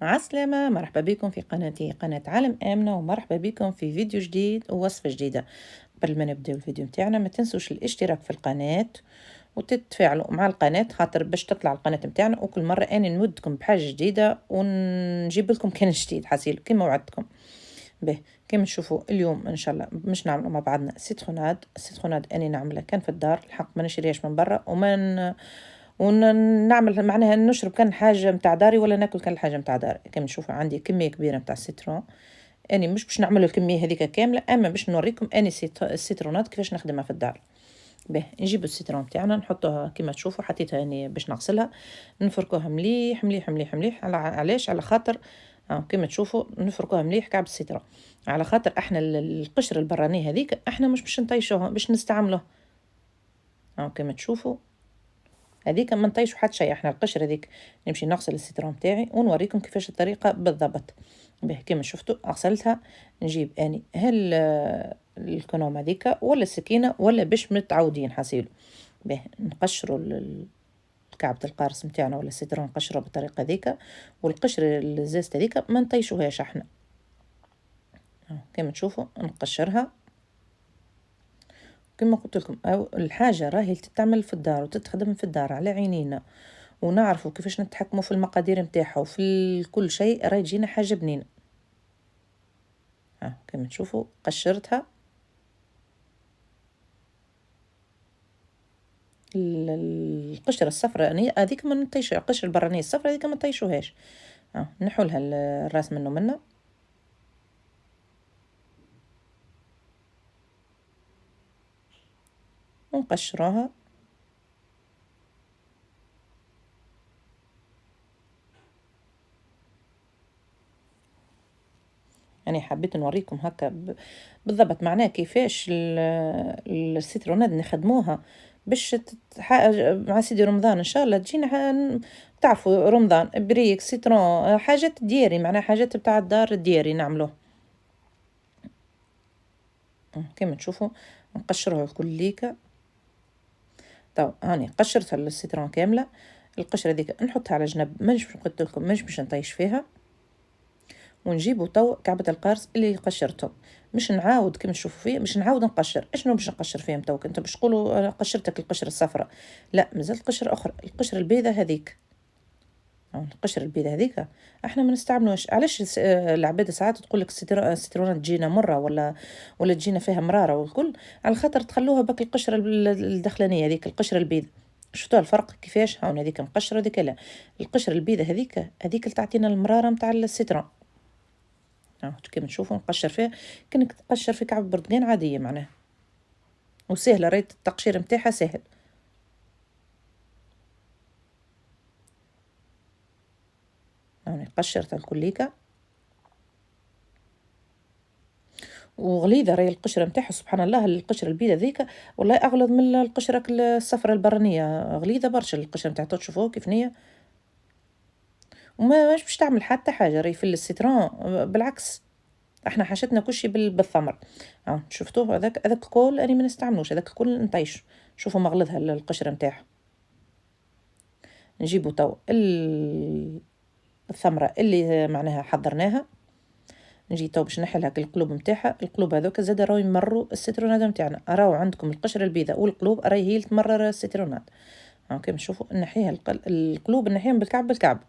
عسلامة، مرحبا بكم في قناتي قناة عالم آمنة، ومرحبا بكم في فيديو جديد ووصفة جديدة. قبل ما نبدأ الفيديو متاعنا ما تنسوش الاشتراك في القناة وتتفاعلوا مع القناة، خاطر باش تطلع القناة متاعنا وكل مرة أنا نودكم بحاجة جديدة ونجيب لكم كان جديد حسيل كما وعدتكم به. كما تشوفوا اليوم ان شاء الله مش نعملوا مع بعضنا السيتروناد اني نعملها كان في الدار، الحق ما نشريهاش من برا ونعمل معناها نشرب كان حاجه متاع داري ولا ناكل كان حاجه متاع داري. كما تشوفوا عندي كميه كبيره متاع السيترون، اني مش باش نعمل الكميه هذيك كامله، اما باش نوريكم اني السيترونات كيفاش نخدمها في الدار. به نجيب السيترون بتاعنا نحطوها كما تشوفوا، حطيتها يعني باش نغسلها، نفركوها مليح مليح مليح مليح. علاش؟ على خاطر كما تشوفوا نفركوها مليح كعب السيترون، على خاطر احنا القشر البراني هذيك احنا مش باش نطيشوها، باش نستعملوه. كما تشوفوا هذيك ما نطيشوا حتى شيء، احنا القشر هذيك نمشي نغسل السيترون تاعي ونوريكم كيفاش الطريقه بالضبط. به كما شفتوا غسلتها، نجيب اني هل الكنوم هذيك ولا السكينه ولا باش متعودين حسيلو. به نقشروا كعبة القارص متاعنا ولا السيترون نقشره بالطريقه هذيك، والقشر الزازت هذيك ما نطيشوهاش احنا. كما تشوفوا نقشرها كما قلت لكم، او الحاجه راهي تتعمل في الدار وتتخدم في الدار على عينينا، ونعرفوا كيفاش نتحكموا في المقادير نتاعها وفي كل شيء، راهي تجينا حاجه بنينه. كما تشوفوا قشرتها. القشره الصفراء يعني هذيك ما نطيش، القشره البرانيه الصفراء هذيك ما نطيشوهاش. نحولها الراس منه ونقشروها. يعني حبيت نوريكم هكا بالضبط معناه كيفاش السيتروناد نخدموها باش مع سيدي رمضان ان شاء الله تجينا تعرفوا رمضان بريك سيترون حاجات دياري، معناها حاجات بتاع الدار الدياري نعملوه. كما تشوفوا نقشروها الكل ليكا. طب هاني قشرت السيترون كامله، القشره هذيك نحطها على جنب، مانيش قلت لكم مانيش باش نطيش فيها. ونجيبو تو كعبة القرص اللي قشرته، مش نعاود كما تشوفوا فيه، مش نعاود نقشر. اشنو باش نقشر فيهم تو؟ انت باش تقولوا قشرتك القشرة الصفراء، لا مازالت قشرة اخرى، القشرة البيضة هذيك. القشرة البيضة هذيك احنا ما نستعملوش. علاش العباد ساعات تقول لك السيترونات تجينا مرة ولا تجينا فيها مرارة والكل؟ على خاطر تخلوها بك القشرة الدخلانية هذيك القشرة البيضة. شفتوا الفرق كيفاش؟ هاون هذيك مقشرة هذيك لا، القشرة البيضة هذيك اللي تعطينا المرارة متاع السيترون. كيما تشوفوا نقشر فيها كأنك تقشر في كعب بردقان عادية معناها، وسهلة ريت التقشير متاعها سهل. يعني قشرت الكليكة وغليظة، راهي القشرة متاعها سبحان الله، القشرة البيضة ذيك والله أغلظ من القشرة الصفراء البرانية، غليظة برشا القشرة متاعها. تشوفوها كيف نية، وما مش باش تعمل حتى حاجة راهي في السيترون، بالعكس احنا حاشتنا كلشي بالثمر. شفتوه هذاك الكل أنا ما نستعملوش، هذاك الكل نطيش. شوفوا مغلظها القشرة متاعها. نجيبو تو الثمرة اللي معناها حضرناها، نجي تو باش نحي لها القلوب نتاعها. القلوب هذوك زاد راهو يمروا السيترونات نتاعنا، راهو عندكم القشرة البيضاء والقلوب راهي هي اللي تمرر السيترونات. كيما تشوفوا نحيها القلوب نحيهم بالكعب بالكعب.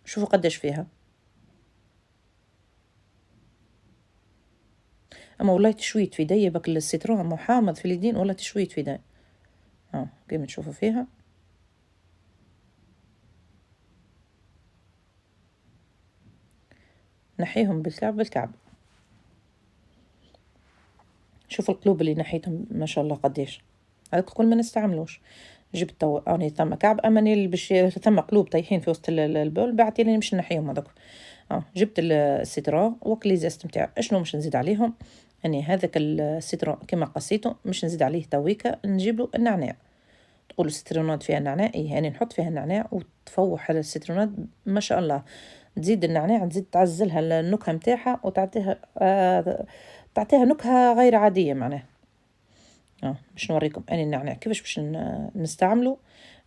شوفوا قداش فيها، اما والله تشويت في يدي بك السيترون محامض في اليدين ولا تشويت في يدي. كيما تشوفوا فيها نحيهم بالكعب بالكعب. شوفوا القلوب اللي نحيتهم ما شاء الله قداش، هذاك الكل ما نستعملوش. جبت تو اني ثم كعب اماني باش ثم قلوب طايحين في وسط البول، بعد لي نمشي نحيهم هذوك. جبت السيترون وكلي زيست نتاعو. اشنو مش نزيد عليهم؟ اني هذاك السيترون كما قصيته مش نزيد عليه تويكا، نجيب له النعناع. تقولوا السيترونات فيها النعناع، ايه يعني نحط فيها النعناع وتفوح على السيترونات ما شاء الله. تزيد النعناع، تزيد تعزلها النكهة متاعها وتعطيها تعطيها نكهة غير عادية معناها. باش نوريكم اني النعناع كيفاش باش نستعمله.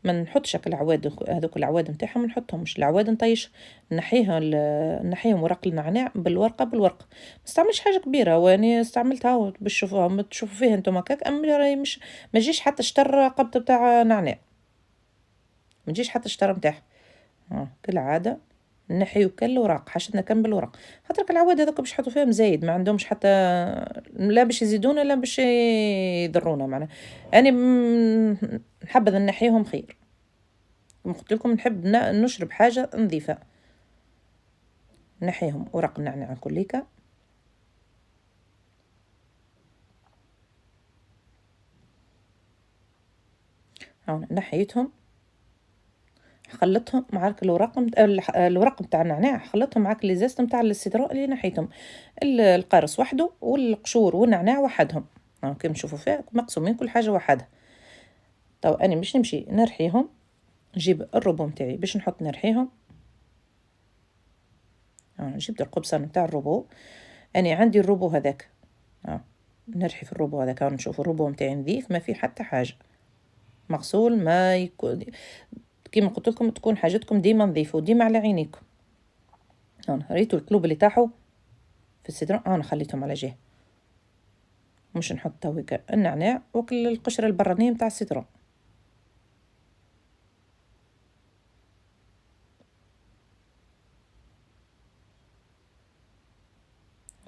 ما نحطش هاك العواد هذوك العواد نتاعهم، ما نحطهمش العواد نطيش، نحيها نحيهم ورق النعناع بالورقة بالورقة، ما نستعملش حاجة كبيرة، وأني استعملتها باش تشوفوا فيها انتم هكاك، أما راهي مش ما تجيش حتى شطر قبضة بتاع نعناع، ما تجيش حتى شطر نتاعها، كالعادة نحيو كل الوراق، حشتنا كم بالورق، خاطر العواد هذوك باش يحطوا فيهم زايد، ما عندهمش حتى لا باش يزيدونا لا باش يضرونا معناها. أنا نحبذ نحيهم خير، كما قلت لكم نحب نشرب حاجة نظيفة، نحيهم ورق النعناع كليكا. هون نحيتهم، خلطهم معاك الوراق الورق متاع النعناع، خلطهم معاك لي زيست متاع السيترون اللي نحيتهم، القارص وحده والقشور والنعناع وحدهم، كيما تشوفوا فيها مقسومين كل حاجة وحدها. تو أنا باش نمشي نرحيهم، نجيب الروبو متاعي باش نحط نرحيهم، جبت القبصان متاع الروبو، أنا عندي الروبو هذاك، نرحي في الروبو هذاك، نشوف الروبو متاعي نظيف ما فيه حتى حاجة، مغسول ما يكون، كيما قلت لكم تكون حاجتكم ديما نظيفة وديما على عينيكم. ريتوا القلوب اللي طاحوا في السيترون، أنا خليتهم على جهة، مش نحط تويك النعناع وكل القشرة البرانية متاع السيترون،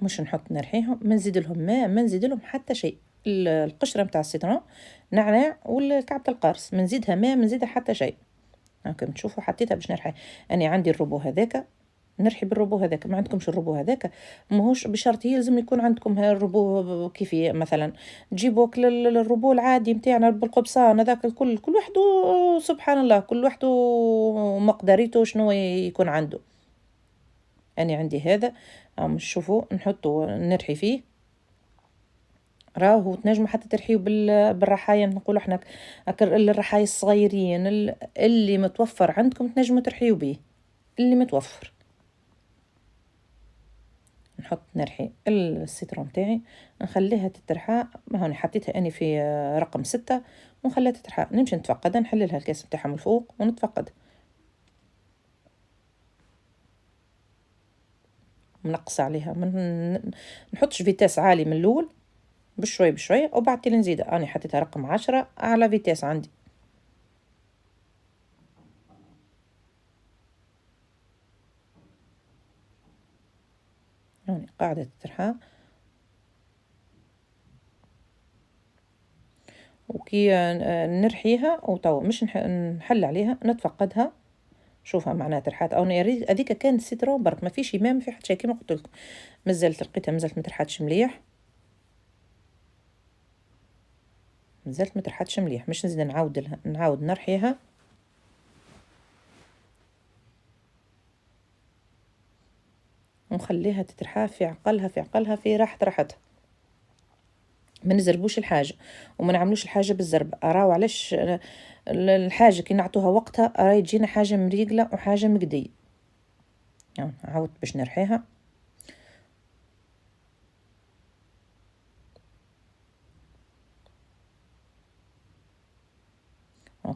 مش نحط نرحيهم، ما نزيد لهم ماء، ما نزيد لهم حتى شيء، القشرة متاع السيترون نعناع والكعبة القارص، ما نزيدها ماء ما نزيدها حتى شيء. كما تشوفوا حطيتها باش نرحي، أنا عندي الروبو هذاك نرحي بالروبو هذاك، ما عندكمش الروبو هذاك ماهوش بشرط يلزم يكون عندكم الروبو كيفي، مثلا تجيبوا الروبو العادي متاعنا بالقبصان هذاك الكل، كل وحده سبحان الله كل وحده مقدريته شنو يكون عنده. أنا عندي هذا، شوفوا نحطه نرحي فيه، راهو تنجموا حتى ترحيو بالرحايا، نقولوا احنا الرحايا الصغيرين اللي متوفر عندكم تنجموا ترحيو به اللي متوفر. نحط نرحي السيترون تاعي، نخليها تترحى، هوني حطيتها اني في رقم 6 ونخليها تترحى، نمشي نتفقدها، نحللها الكاس بتاعها من الفوق ونتفقد، منقص عليها، من نحطش فيتاس عالي من الاول، بشوي بشوي وبعد تالي نزيدها، اني حطيتها رقم 10 اعلى فيتاس عندي. هوني قاعدة تترحى، وكي نرحيها وتوا مش نحل عليها نتفقدها، شوفها معناها ترحات، او هذيك كانت سيترون برك، ما فيش ما في حتى شيء كيما قلت لكم، مازالت لقيتها مازالت ما ترحاتش مليح، مازالت ما ترحاتش مليح، مش نزيد نعاود نرحيها، ونخليها تترحى في عقلها في عقلها في راحتها، ما نزربوش الحاجة وما نعملوش الحاجة بالزرب، أراو علاش الحاجة كي نعطوها وقتها راهي تجينا حاجة مريقلة وحاجة مقدية. عاود باش نرحيها،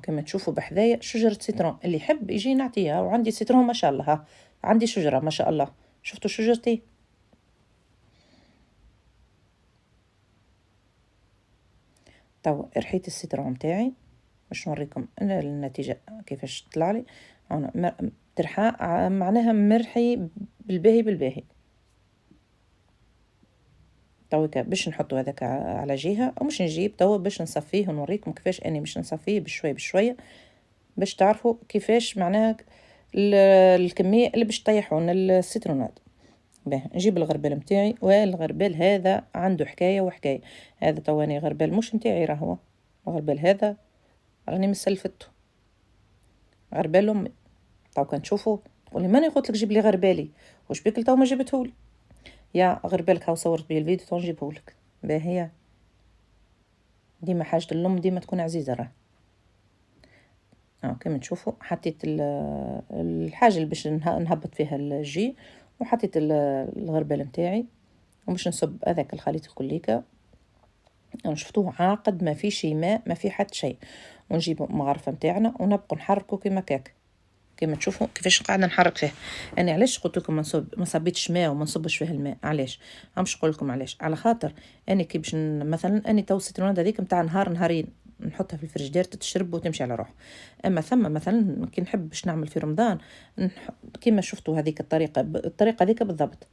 كما تشوفوا بحذايا شجرة سيترون، اللي يحب يجي نعطيها، وعندي سيترون ما شاء الله، ها عندي شجرة ما شاء الله، شفتوا شجرتي. توا رحيت السيترون متاعي باش نوريكم النتيجة كيفاش تطلع لي، هنا ترحى معناها مرحي بالباهي بالباهي. توا باش نحطو هذاك على جهة، ومش نجيب توا باش نصفيه ونوريكم كيفاش اني مش نصفيه بشوية بشوية، باش تعرفوا كيفاش معناها الكمية اللي باش تطيحون السيترونات. نجيب الغربال متاعي، والغربال هذا عنده حكاية وحكاية، هذا تواني غربال مش متاعي راهو، الغربال هذا راني مسلفته، غربال امي. تو كان تشوفوا تقولي ماني قلت لك جيب لي غربالي، واش بيك تو ما جبتهولي، يا غربالك هاو صورت بيه الفيديو تو نجيبهولك، باهي ديما حاجة الأم ديما تكون عزيزة راه. كما تشوفوا حطيت الحاجة اللي باش نهبط فيها الجي، وحطيت الغربال متاعي، ومش نصب هذاك الخليط كليكا، شفتوه عاقد ما فيه شي ماء ما فيه حتى شيء، ونجيبو مغرفة متاعنا ونبقو نحركو كيما كاك، كيما تشوفوا كيفاش قاعده نحرك فيه. انا علاش قلت لكم ما صبيتش ماء وما نصبش فيه الماء، علاش؟ همش نقول لكم علاش. على خاطر انا كي باش مثلا اني تو السيترونات هذيك نتاع نهار نهارين نحطها في الفريجيدير تشرب وتمشي على روح. اما ثم مثلا كي نحب باش نعمل في رمضان كيما شفتوا هذيك الطريقه هذيك بالضبط،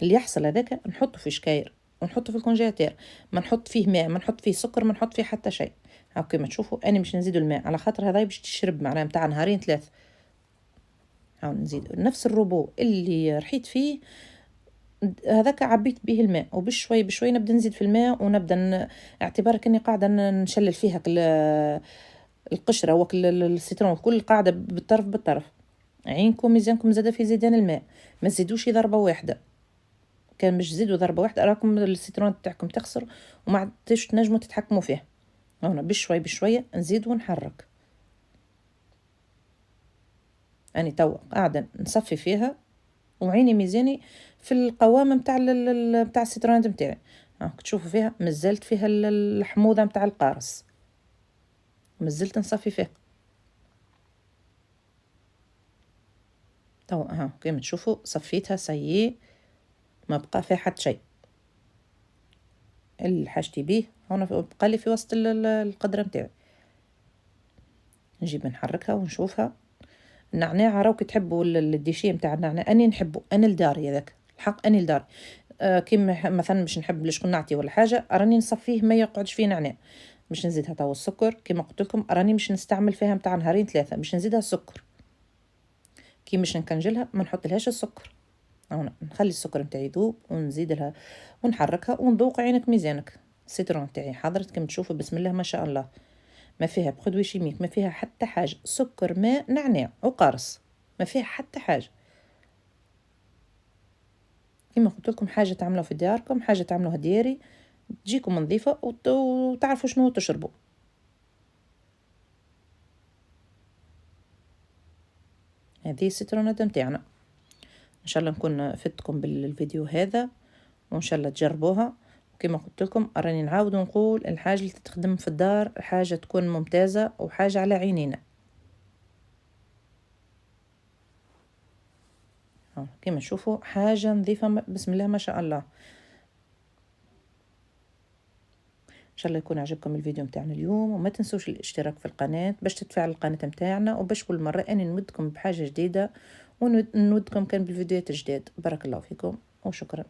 اللي يحصل هذاك نحطه في شكاير ونحطه في الكونجيلاتير، ما نحط فيه ماء ما نحط فيه سكر ما نحط فيه حتى شيء. هاو كيما تشوفوا انا مش نزيدوا الماء على خاطر هذا باش تشرب معناها نتاع نهارين ثلاث. هاو نزيد نفس الروبو اللي رحيت فيه هذاك عبيت به الماء، وبشوي بشوي نبدا نزيد في الماء ونبدا اعتبارك اني قاعده نشلل فيها القشره وكل السيترون كل قاعده بالطرف بالطرف. عينكم ميزانكم زاده في زيدان الماء، ما تزيدوش ضربه واحده، كان مش تزيدوا ضربه واحده راكم السيترون تاعكم تخسر وما عادش تنجموا تتحكموا فيه. هنا بشوي بشويه نزيد ونحرك. اني تو قاعده نصفي فيها وعيني ميزاني في القوام متاع متاع السيترونات متاعي. تشوفوا فيها مازلت فيها الحموضه متاع القارص، مازلت نصفي فيها. تو كيما تشوفوا صفيتها سيي، ما بقى فيها حتى شيء. اللي حاجتي بيه هنا بقى لي في وسط القدره متاعي. نجيب نحركها ونشوفها. النعناع راوك تحبوا الديشيه متاع النعناع، اني نحبه انا لداري هذاك الحق اني لداري. كيما مثلا باش نحب لشكون نعطي ولا حاجه راني نصفيه ما يقعدش فيه نعناع، باش نزيدها توا السكر كيما قلت لكم راني مش نستعمل فيها متاع نهارين ثلاثه باش نزيدها السكر. كي مش نكنجلها ما نحطلهاش السكر، هنا نخلي السكر نتاعي يذوب ونزيد لها ونحركها ونذوق عينك ميزانك. السيترون تاعي حضرت كما تشوفوا بسم الله ما شاء الله، ما فيها برودوي شيميك، ما فيها حتى حاجه، سكر ماء نعناع وقرص، ما فيها حتى حاجه. كما قلت لكم حاجه تعملوها في دياركم، حاجه تعملوها دياري تجيكم نظيفه وتعرفوا شنو تشربوا. هذه السيترونات نتاعنا، ان شاء الله نكون فدتكم بالفيديو هذا وان شاء الله تجربوها. وكما قلت لكم راني نعاود ونقول الحاجه اللي تتخدم في الدار حاجه تكون ممتازه وحاجه على عينينا. كما تشوفوا حاجه نظيفه بسم الله ما شاء الله. ان شاء الله يكون عجبكم الفيديو متاعنا اليوم، وما تنسوش الاشتراك في القناه باش تتفاعل القناه متاعنا وباش كل مره اني نودكم بحاجه جديده ونودكم كان بالفيديوهات الجداد. بارك الله فيكم وشكرا.